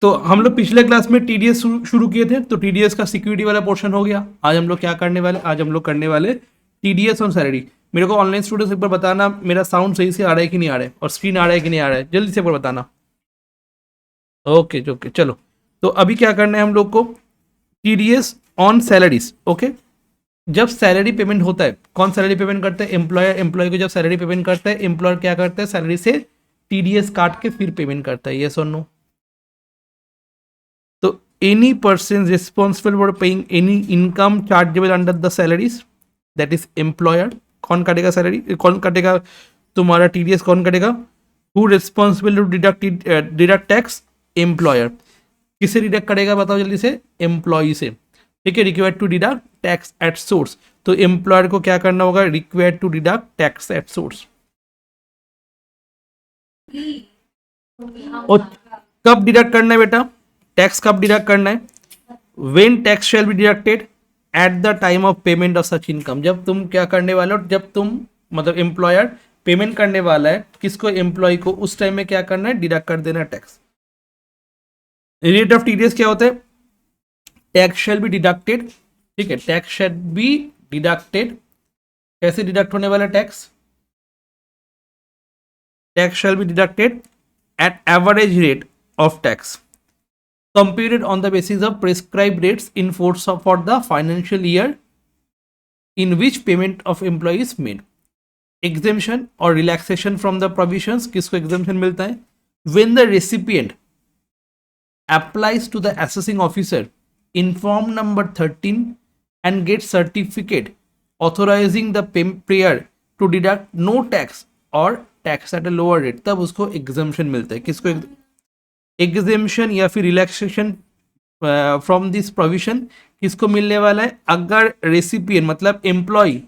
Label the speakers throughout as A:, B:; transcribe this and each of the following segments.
A: तो हम लोग पिछले क्लास में टीडीएस शुरू किए थे, तो टीडीएस का सिक्योरिटी वाला पोर्शन हो गया। आज हम लोग क्या करने वाले, आज हम लोग करने वाले टीडीएस ऑन सैलरी। मेरे को ऑनलाइन स्टूडेंट्स एक बार बताना मेरा साउंड सही से आ रहा है कि नहीं आ रहा है, और स्क्रीन आ रहा है कि नहीं आ रहा है, जल्दी से एक बार बताना। ओके ओके, चलो। तो अभी क्या करना है हम लोग को, टीडीएस ऑन सैलरीज। ओके, जब सैलरी पेमेंट होता है, कौन सैलरी पेमेंट करता है? एम्प्लॉयर। एम्प्लॉय को जब सैलरी पेमेंट करता है, एम्प्लॉयर क्या करता है? सैलरी से टीडीएस काट के फिर पेमेंट करता है। यस और नो? तो any person responsible for paying any income chargeable under the salaries, that is employer. कौन काटेगा सैलरी, कौन काटेगा तुम्हारा टीडीएस, कौन काटेगा? Who responsible to deduct tax? Employer. किसे डिडक्ट करेगा बताओ जल्दी से? एम्प्लॉय से। ठीक है, required to deduct tax at source. तो एम्प्लॉयर को क्या करना होगा? Required to deduct tax at source. और कब डिडक्ट करना है बेटा? टैक्स कब डिडक्ट करना है? When tax shall be deducted at the time of payment of such income. जब तुम क्या करने वाले हो, जब तुम मतलब एम्प्लॉयर पेमेंट करने वाला है किसको? एम्प्लॉय को। उस टाइम में क्या करना है? डिडक्ट कर देना टैक्स। रेट ऑफ टीडीएस क्या होता है? Tax shall be deducted. ठीक है, टैक्स शैल बी डिडक्टेड। कैसे डिडक्ट होने वाला tax? Tax shall be deducted at average rate of tax computed on the basis of prescribed rates in force for the financial year in which payment of employee is made. Exemption or relaxation from the provisions, किसको exemption मिलता है? When the recipient applies to the assessing officer in form number 13 and gets certificate authorizing the payer to deduct no tax or tax at a lower rate, तब उसको exemption मिलता है। किसको exemption या फिर रिलैक्सेशन फ्रॉम दिस प्रोविजन किसको मिलने वाला है? अगर रेसिपिएंट मतलब एम्प्लॉय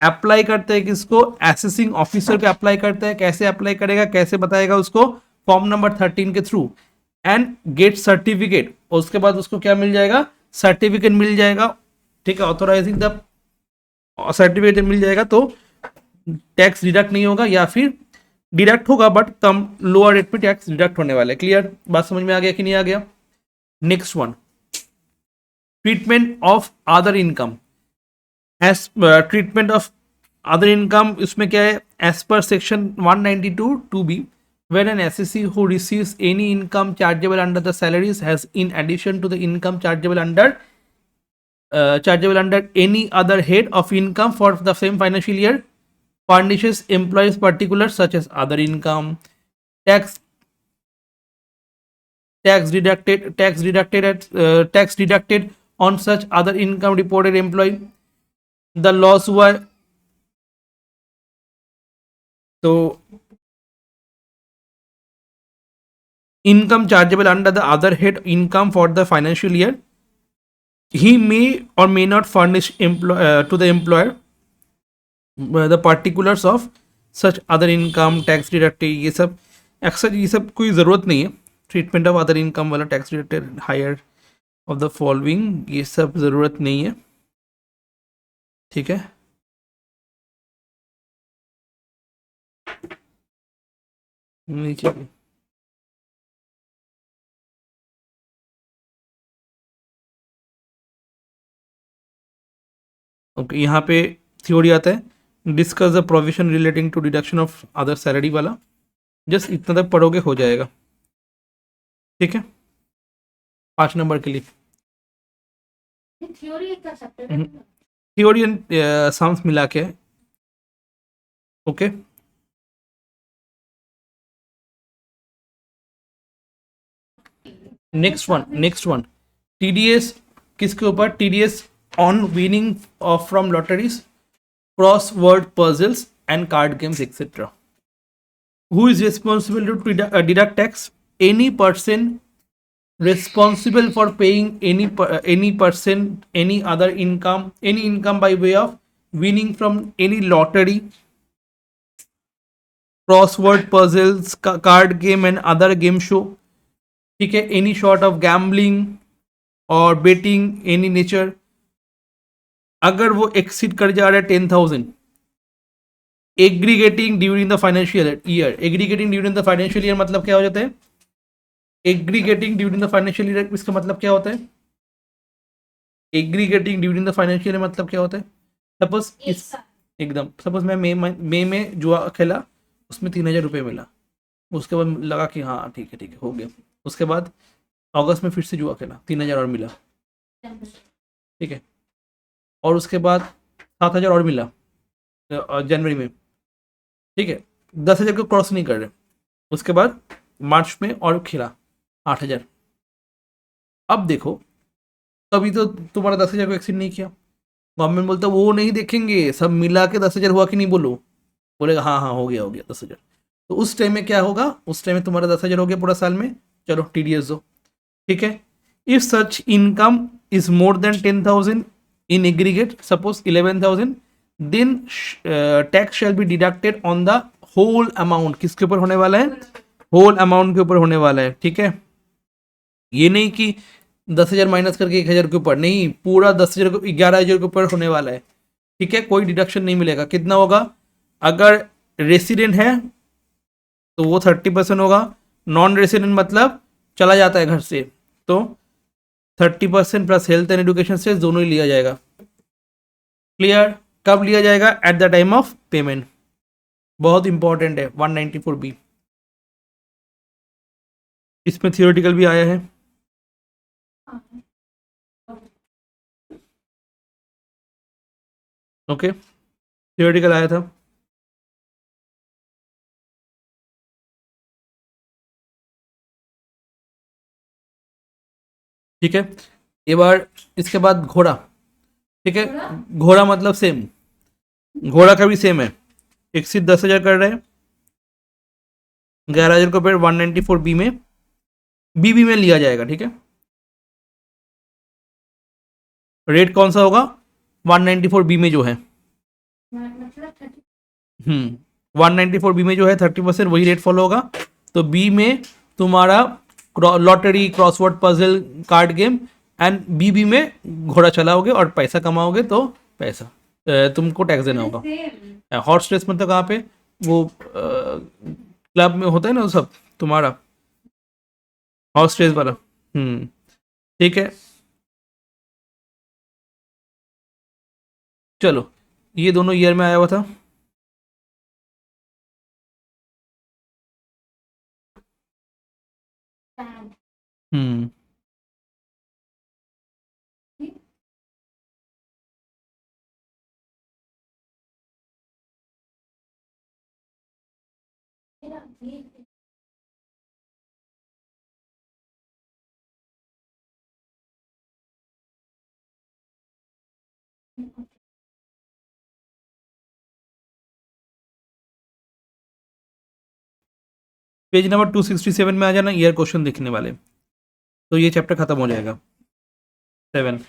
A: अप्लाई करता है किसको? एसेसिंग ऑफिसर पे अप्लाई करता है। कैसे अप्लाई करेगा, कैसे बताएगा उसको? फॉर्म नंबर 13 के थ्रू। एंड गेट सर्टिफिकेट, उसके बाद उसको क्या मिल जाएगा? सर्टिफिकेट मिल जाएगा। ठीक है, ऑथोराइजिंग द सर्टिफिकेट मिल जाएगा, तो टैक्स डिडक्ट नहीं होगा, या फिर डिडक्ट होगा बट कम लोअर रेट पे टैक्स डिडक्ट होने वाला है। क्लियर? बात समझ में आ गया कि नहीं आ गया? Next one, treatment of other income. As treatment of other income, इसमें क्या है? As per section 192 2B, when an assessee who receives any income chargeable under the salaries has in addition to the income chargeable under any other head of income for the same financial year furnishes employees particulars such as other income, tax deducted on such other income reported employee. The laws were so income chargeable under the other head income for the financial year. He may or may not furnish to the employer the particulars of such other income, tax deducted। ये सब अक्सर ये सब कोई ज़रूरत नहीं है। Treatment of other income वाला, tax deducted higher of the following, ये सब ज़रूरत नहीं है। ठीक है, नीचे ओके, यहाँ पे थ्योरी आता है, discuss the provision relating to deduction of other salary वाला। जस्ट इतना तक पढ़ोगे हो जाएगा। ठीक है, 5 नंबर के लिए थ्योरी एंड सम्स मिला के। ओके, नेक्स्ट वन टीडीएस किसके ऊपर? TDS on winning from lotteries, cross word puzzles and card games etcetera. Who is responsible to deduct tax? Any person responsible for paying any person any other income, any income by way of winning from any lottery, crossword puzzles, card game and other game show. ठीक है, any sort of gambling or betting any nature, अगर वो exceed कर जा रहा है 10,000 aggregating during the financial year. Aggregating during the financial year मतलब क्या हो जाता है? Aggregating during the financial year, इसका मतलब क्या होता है? Aggregating during the financial year मतलब क्या होता है? सपोज इस एकदम सपोज मैं मई में जुआ खेला, उसमें 3,000 रुपये मिला, उसके बाद लगा कि हाँ ठीक है हो गया। उसके बाद अगस्त में फिर से जुआ खेला, 3,000 और मिला, ठीक है। और उसके बाद 7,000 और मिला जनवरी में, ठीक है। 10,000 को क्रॉस नहीं कर रहे। उसके बाद मार्च में और खेला 8,000। अब देखो, तभी तो तुम्हारा 10,000 को एक्सीड नहीं किया। गवर्नमेंट बोलता वो नहीं देखेंगे, सब मिला के 10,000 हुआ कि नहीं, बोलो। बोलेगा हाँ हाँ हो गया 10,000। तो उस टाइम में क्या होगा? उस टाइम में तुम्हारा 10,000 हो गया पूरा साल में, चलो TDS दो, ठीक है। If such income is more than 10,000 in aggregate, suppose 11,000, then tax shall be deducted on the whole amount. किसके ऊपर होने वाला है? होल अमाउंट के ऊपर होने वाला है, ठीक है। ये नहीं कि 10,000 माइनस करके 1,000 के ऊपर, नहीं, पूरा 10,000 को 11,000 के ऊपर होने वाला है, ठीक है। कोई डिडक्शन नहीं मिलेगा। कितना होगा? अगर रेसिडेंट है तो वो 30% होगा, नॉन रेसिडेंट मतलब चला जाता है घर से, तो 30% प्लस हेल्थ एंड एजुकेशन से दोनों ही लिया जाएगा। क्लियर? कब लिया जाएगा? At the time of payment. बहुत इंपॉर्टेंट है 194B, इसमें थियोरेटिकल भी आया है। ओके, थियोरेटिकल आया था। ठीक है, ये बार इसके बाद घोड़ा, ठीक है। घोड़ा मतलब सेम, घोड़ा का भी सेम है, एक्सिड 10,000 कर रहे हैं, 11,000 को फिर 194B में BB में लिया जाएगा, ठीक है। रेट कौन सा होगा? 194B में जो है, 194B में जो है 30% वही रेट फॉलो होगा। तो बी में तुम्हारा lottery, crossword puzzle, card game, and BB में घोड़ा चलाओगे और पैसा कमाओगे तो पैसा तुमको टैक्स देना होगा। हॉर्स रेस मतलब कहाँ पे? वो क्लब में होता है ना वो सब तुम्हारा, हॉर्स रेस वाला। ठीक है, चलो, ये दोनों ईयर में आया हुआ था। हम्म पेज नंबर 267 में आ जाना, ईयर क्वेश्चन देखने वाले, तो ये चैप्टर खत्म हो जाएगा। 7,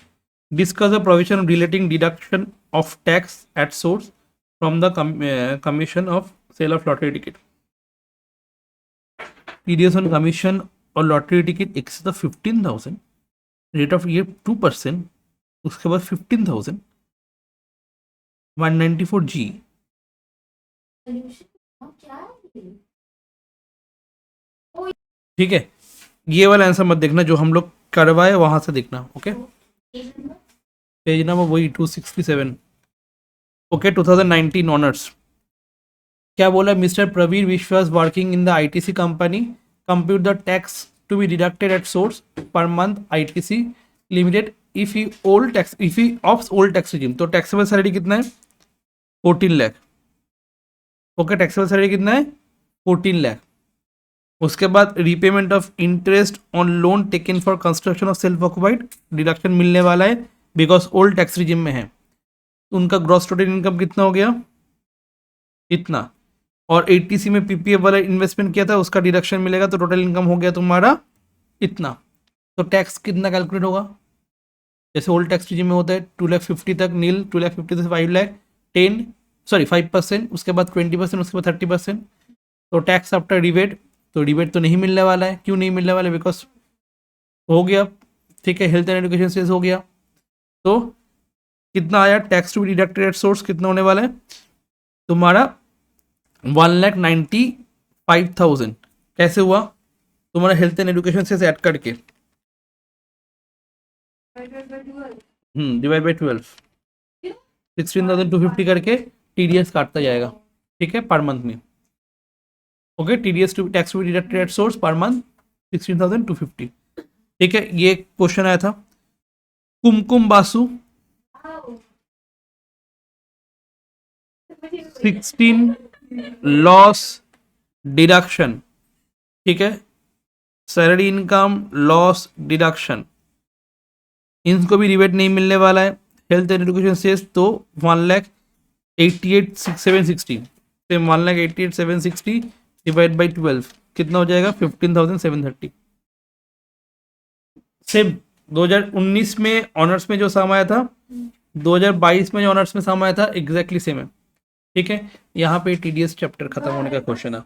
A: discuss a provision relating deduction of tax at source from the commission of sale of lottery ticket. TDS on commission और lottery ticket x the 15,000, rate of ये 2%, उसके बाद 15,000, 194G। ठीक है, ये वाला आंसर मत देखना, जो हम लोग करवाए वहां से देखना। ओके, पेज नंबर वही 267। Okay, 2019 honours. क्या बोला? Mister Praveer Vishwas working in the ITC company, compute the tax to be deducted at source per month ITC limited if he old tax, if he opts old tax regime. तो taxable salary कितना है? 14 lakh. Okay, taxable salary कितना है? 14 लाख। उसके बाद repayment of interest on loan taken for construction of self occupied, deduction मिलने वाला है बिकॉज ओल्ड टैक्स रिजिम में है। उनका ग्रॉस टोटल इनकम कितना हो गया? इतना। और 80C में PPF वाला इन्वेस्टमेंट किया था, उसका डिडक्शन मिलेगा, तो टोटल इनकम हो गया तुम्हारा इतना। तो टैक्स कितना कैलकुलेट होगा? जैसे ओल्ड टैक्स रिजिम में होता है 2,50,000 तक नील, 2,50,000 से 5 लाख 5%, उसके बाद 20%, उसके बाद 30%। तो टैक्स आफ्टर रिबेट, तो रिबेट तो नहीं मिलने वाला है। क्यों नहीं मिलने वाला? बिकॉज हो गया, ठीक है, हेल्थ एंड एजुकेशन से हो गया। तो कितना आया tax to be deducted at source? कितना होने वाला है तुम्हारा? 1,95,000। कैसे हुआ? तुम्हारा हेल्थ एंड एजुकेशन से ऐड करके डिवाइड बाई 12 16,250 करके टीडीएस काटता जाएगा, ठीक है, पर मंथ में। Okay, TDS to tax to be deducted at source per month 16,250, ठीक है। ये क्वेश्चन आया था। कुमकुम बासु 16 लॉस डिडक्शन, ठीक है, सैलरी इनकम लॉस डिडक्शन, इनको भी रिबेट नहीं मिलने वाला है। हेल्थ एंड एजुकेशन से तो 1,88,760 से 1,88,760 डिवाइड बाई 12 कितना हो जाएगा 15,730। सेम 2019 में ऑनर्स में जो सम आया था 2022 में जो ऑनर्स में सम आया था एग्जैक्टली सेम है, ठीक है। यहाँ पे टीडीएस चैप्टर खत्म होने का क्वेश्चन है।